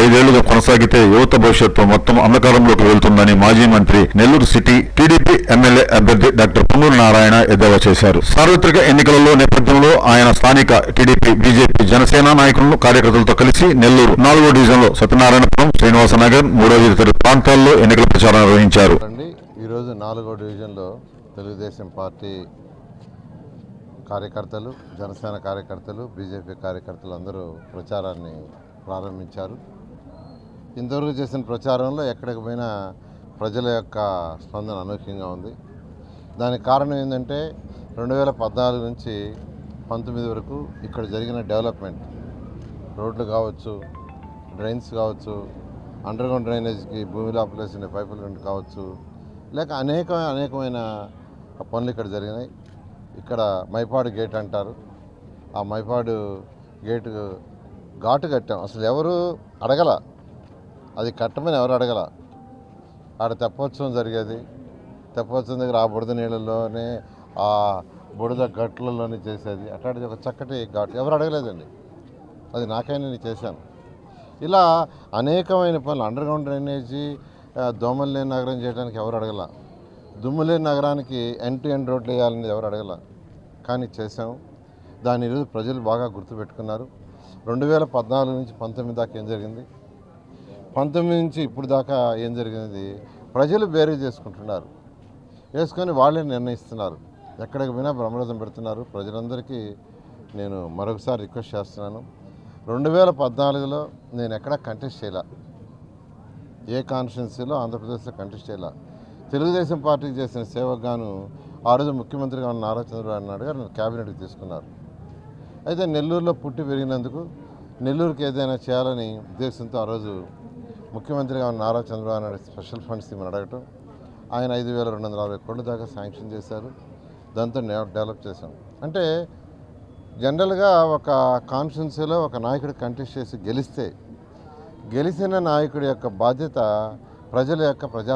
ఐదేళ్లుగా కొనసాగితే యువత భవిష్యత్తు మొత్తం అంధకారంలోకి వెళ్తుందని మాజీ మంత్రి నెల్లూరు సిటీ టీడీపీ ఎమ్మెల్యే అభ్యర్థి డాక్టర్ పొంగూరు నారాయణ ఎద్దేవా చేశారు. సార్వత్రిక ఎన్నికలలో నేపథ్యంలో ఆయన స్థానిక టీడీపీ, బీజేపీ, జనసేన నాయకులను, కార్యకర్తలతో కలిసి నెల్లూరు 4వ డివిజన్లో సత్యనారాయణపురం, శ్రీనివాసనగర్, 3వ తదితర ప్రాంతాల్లో ఎన్నికల ప్రచారం నిర్వహించారు. ఈరోజు 4వ డివిజన్లో తెలుగుదేశం పార్టీ కార్యకర్తలు, జనసేన కార్యకర్తలు, బీజేపీ కార్యకర్తలు అందరూ ప్రచారాన్ని ప్రారంభించారు. ఇంతవరకు చేసిన ప్రచారంలో ఎక్కడికి పోయినా ప్రజల యొక్క స్పందన అనూహ్యంగా ఉంది. దానికి కారణం ఏంటంటే 2014 నుంచి 19 వరకు ఇక్కడ జరిగిన డెవలప్మెంట్, రోడ్లు కావచ్చు, డ్రైన్స్ కావచ్చు, అండర్గ్రౌండ్ డ్రైనేజ్కి భూమిలో అప్లేసిన పైపులు కావచ్చు, లేక అనేకమైన పనులు ఇక్కడ జరిగినాయి. ఇక్కడ మైపాడు గేట్ అంటారు, ఆ మైపాడు గేటు ఘాటు కట్టాం. అసలు ఎవరు అడగల, అది కట్టమని ఎవరు అడగల. ఆడ తెప్పోత్సవం జరిగేది, తెప్పోత్సవం దగ్గర ఆ బురద నీళ్ళలోనే, ఆ బురద గట్లలోనే చేసేది. అట్లాంటిది ఒక చక్కటి ఘాటు ఎవరు అడగలేదండి. అది నాకైనా నేను చేశాను. ఇలా అనేకమైన పనులు, అండర్గ్రౌండ్ డ్రైనేజీ, దోమలు లేని నగరం చేయడానికి ఎవరు అడగల, దుమ్ము లేని నగరానికి ఎండ్ టు ఎండ్ రోడ్లు వేయాలని ఎవరు అడగల, కానీ చేశాము. దాని ఈరోజు ప్రజలు బాగా గుర్తుపెట్టుకున్నారు. 2014 నుంచి 19 దాకా ఏం జరిగింది, 19 నుంచి ఇప్పుడు దాకా ఏం జరిగినది ప్రజలు బేరీ చేసుకుంటున్నారు, వేసుకొని వాళ్ళే నిర్ణయిస్తున్నారు. ఎక్కడికి పోయినా బ్రహ్మరథం పెడుతున్నారు. ప్రజలందరికీ నేను మరొకసారి రిక్వెస్ట్ చేస్తున్నాను, 2014లో నేను ఎక్కడా కంటెస్ట్ చేయలే, ఏ కాన్స్టిట్యున్సీలో ఆంధ్రప్రదేశ్లో కంటెస్ట్ చేయలే. తెలుగుదేశం పార్టీకి చేసిన సేవకు గాను ఆ రోజు ముఖ్యమంత్రిగా ఉన్న నారా చంద్రబాబు నాయుడు గారు నన్ను క్యాబినెట్కి తీసుకున్నారు. అయితే నెల్లూరులో పుట్టి పెరిగినందుకు నెల్లూరుకి ఏదైనా చేయాలని ఉద్దేశంతో ఆ రోజు ముఖ్యమంత్రిగా ఉన్న నారా చంద్రబాబు నాయుడు స్పెషల్ ఫండ్స్ ఇవ్వమని అడగటం, ఆయన 5,260 కోట్ల దాకా శాంక్షన్ చేశారు. దాంతో డెవలప్ చేశాం. అంటే జనరల్గా ఒక కాన్స్టిట్యున్సీలో ఒక నాయకుడు కంటెస్ట్ చేసి గెలిచిన నాయకుడి యొక్క బాధ్యత ప్రజల యొక్క ప్రజా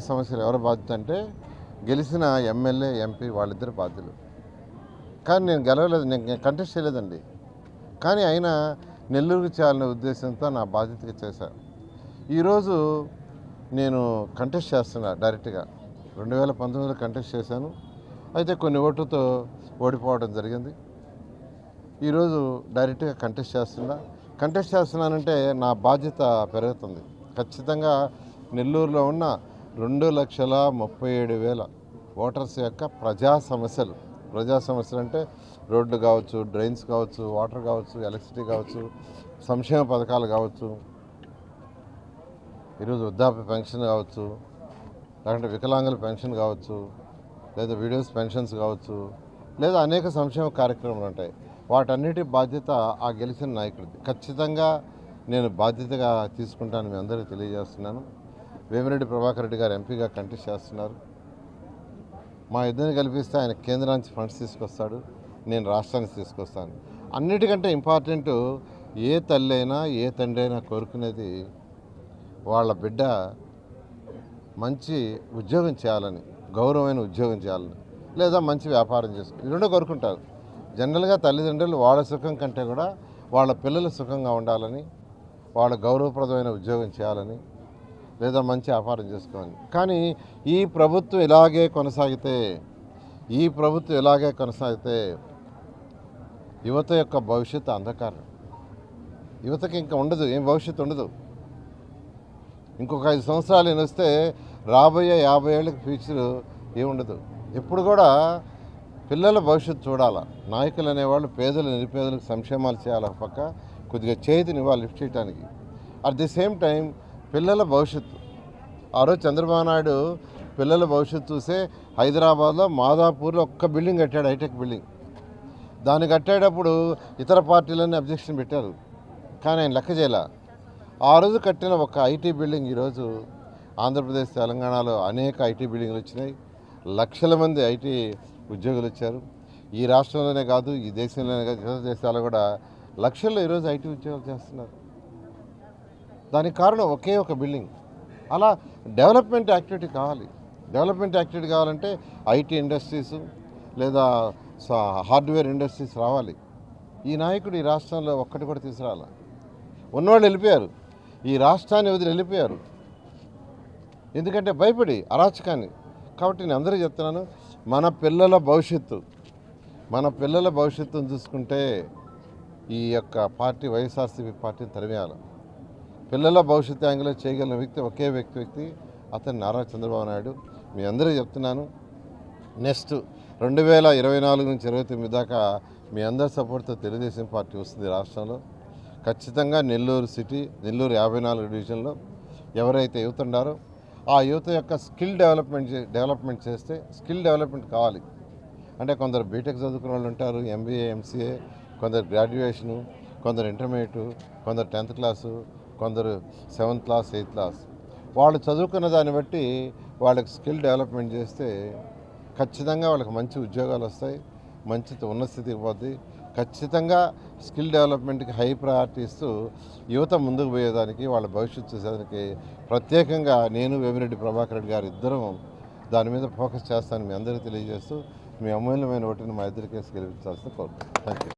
సమస్యలు ఎవరి బాధ్యత అంటే గెలిచిన ఎమ్మెల్యే, ఎంపీ వాళ్ళిద్దరు బాధ్యులు. కానీ నేను గెలవలేదు, నేను కంటెస్ట్ చేయలేదండి. కానీ అయినా నెల్లూరుకు చేయాలనే ఉద్దేశంతో నా బాధ్యతగా చేశాను. ఈరోజు నేను కంటెస్ట్ చేస్తున్నా డైరెక్ట్గా. 2019లో కంటెస్ట్ చేశాను, అయితే కొన్ని ఓట్లతో ఓడిపోవడం జరిగింది. ఈరోజు డైరెక్ట్గా కంటెస్ట్ చేస్తున్నానంటే నా బాధ్యత పెరుగుతుంది. ఖచ్చితంగా నెల్లూరులో ఉన్న 2,37,000 ఓటర్స్ యొక్క ప్రజా సమస్యలు అంటే రోడ్లు కావచ్చు, డ్రైన్స్ కావచ్చు, వాటర్ కావచ్చు, ఎలక్ట్రిసిటీ కావచ్చు, సంక్షేమ పథకాలు కావచ్చు, ఈరోజు వృద్ధాప్య పెన్షన్ కావచ్చు, లేదంటే వికలాంగుల పెన్షన్ కావచ్చు, లేదా విడోస్ పెన్షన్స్ కావచ్చు, లేదా అనేక సంక్షేమ కార్యక్రమాలు ఉంటాయి. వాటన్నిటి బాధ్యత ఆ గెలిచిన నాయకుడిది. ఖచ్చితంగా నేను బాధ్యతగా తీసుకుంటాను, మీ అందరికీ తెలియజేస్తున్నాను. వేమిరెడ్డి ప్రభాకర్ రెడ్డి గారు ఎంపీగా కంటెస్ట్ చేస్తున్నారు. మా ఇద్దరిని కల్పిస్తే ఆయన కేంద్రానికి ఫండ్స్ తీసుకొస్తాడు, నేను రాష్ట్రానికి తీసుకొస్తాను. అన్నిటికంటే ఇంపార్టెంట్, ఏ తల్లి అయినా ఏ తండ్రి అయినా కోరుకునేది వాళ్ళ బిడ్డ మంచి ఉద్యోగం చేయాలని, గౌరవమైన ఉద్యోగం చేయాలని, లేదా మంచి వ్యాపారం చేసుకుని, ఈ రెండు కోరుకుంటారు. జనరల్గా తల్లిదండ్రులు వాళ్ళ సుఖం కంటే కూడా వాళ్ళ పిల్లలు సుఖంగా ఉండాలని, వాళ్ళ గౌరవప్రదమైన ఉద్యోగం చేయాలని, లేదా మంచి వ్యాపారం చేసుకోవాలి. కానీ ఈ ప్రభుత్వం ఇలాగే కొనసాగితే యువత యొక్క భవిష్యత్తు అంధకారం. యువతకి ఇంకా ఉండదు, ఏం భవిష్యత్తు ఉండదు. ఇంకొక 5 సంవత్సరాలు నేను వస్తే రాబోయే 50 ఏళ్ళకి ఫ్యూచర్ ఏముండదు. ఎప్పుడు కూడా పిల్లల భవిష్యత్తు చూడాలా. నాయకులు అనేవాళ్ళు పేదలు, నిరుపేదలకు సంక్షేమాలు చేయాలి, పక్క కొద్దిగా చేతినివ్వాలి లిఫ్ట్ చేయడానికి. అట్ ది సేమ్ టైం పిల్లల భవిష్యత్తు, ఆ రోజు చంద్రబాబు నాయుడు పిల్లల భవిష్యత్తు చూసే హైదరాబాద్లో మాదాపూర్లో ఒక్క బిల్డింగ్ కట్టాడు, హైటెక్ బిల్డింగ్. దాన్ని కట్టేటప్పుడు ఇతర పార్టీలన్నీ అబ్జెక్షన్ పెట్టారు, కానీ ఆయన లెక్క చేయాల. ఆ రోజు కట్టిన ఒక ఐటీ బిల్డింగ్ ఈరోజు ఆంధ్రప్రదేశ్, తెలంగాణలో అనేక ఐటీ బిల్డింగ్లు వచ్చినాయి. లక్షల మంది ఐటీ ఉద్యోగులు వచ్చారు. ఈ రాష్ట్రంలోనే కాదు, ఈ దేశంలోనే కాదు, ఇతర దేశాలు కూడా లక్షల్లో ఈరోజు ఐటీ ఉద్యోగాలు చేస్తున్నారు. దానికి కారణం ఒకే ఒక బిల్డింగ్. అలా డెవలప్మెంట్ యాక్టివిటీ కావాలంటే ఐటీ ఇండస్ట్రీస్ లేదా హార్డ్వేర్ ఇండస్ట్రీస్ రావాలి. ఈ నాయకుడు ఈ రాష్ట్రంలో ఒక్కటి కూడా తీసుకురాల. ఉన్నవాళ్ళు వెళ్ళిపోయారు, ఈ రాష్ట్రాన్ని వదిలి వెళ్ళిపోయారు. ఎందుకంటే భయపడి అరాచకాన్ని. కాబట్టి నేను అందరికీ చెప్తున్నాను, మన పిల్లల భవిష్యత్తును చూసుకుంటే ఈ యొక్క పార్టీ వైఎస్ఆర్సీపీ పార్టీని తరిమేయాలి. పిల్లల భవిష్యత్తు యాంగిల్లో చేయగలిగిన వ్యక్తి ఒకే వ్యక్తి, అతను నారా చంద్రబాబు నాయుడు. మీ అందరికీ చెప్తున్నాను, నెక్స్ట్ 2024 నుంచి 29 దాకా మీ అందరి సపోర్ట్తో తెలుగుదేశం పార్టీ వస్తుంది రాష్ట్రంలో. ఖచ్చితంగా నెల్లూరు సిటీ, నెల్లూరు 54 డివిజన్లో ఎవరైతే యువత ఉన్నారో ఆ యువత యొక్క స్కిల్ డెవలప్మెంట్ చేస్తే, స్కిల్ డెవలప్మెంట్ కావాలి అంటే కొందరు బీటెక్ చదువుకున్న వాళ్ళు ఉంటారు, ఎంబీఏ, ఎంసీఏ, కొందరు గ్రాడ్యుయేషను, కొందరు ఇంటర్మీడియట్, కొందరు 10th క్లాసు, కొందరు 7th క్లాస్, 8th క్లాస్. వాళ్ళు చదువుకున్న దాన్ని బట్టి వాళ్ళకి స్కిల్ డెవలప్మెంట్ చేస్తే ఖచ్చితంగా వాళ్ళకి మంచి ఉద్యోగాలు వస్తాయి, మంచి ఉన్నత స్థితికి పోద్ది. ఖచ్చితంగా స్కిల్ డెవలప్మెంట్కి హై ప్రయారిటీ ఇస్తూ యువత ముందుకు పోయేదానికి, వాళ్ళ భవిష్యత్తు చూసేదానికి ప్రత్యేకంగా నేను వేమిరెడ్డి ప్రభాకర్ రెడ్డి గారు ఇద్దరం దాని మీద ఫోకస్ చేస్తానని మీ అందరికీ తెలియజేస్తూ మీ అమూల్యమైన ఓటుని మా ఇద్దరి కేసు గెలిపించాల్సిన కోరుతున్నాను. Thank you.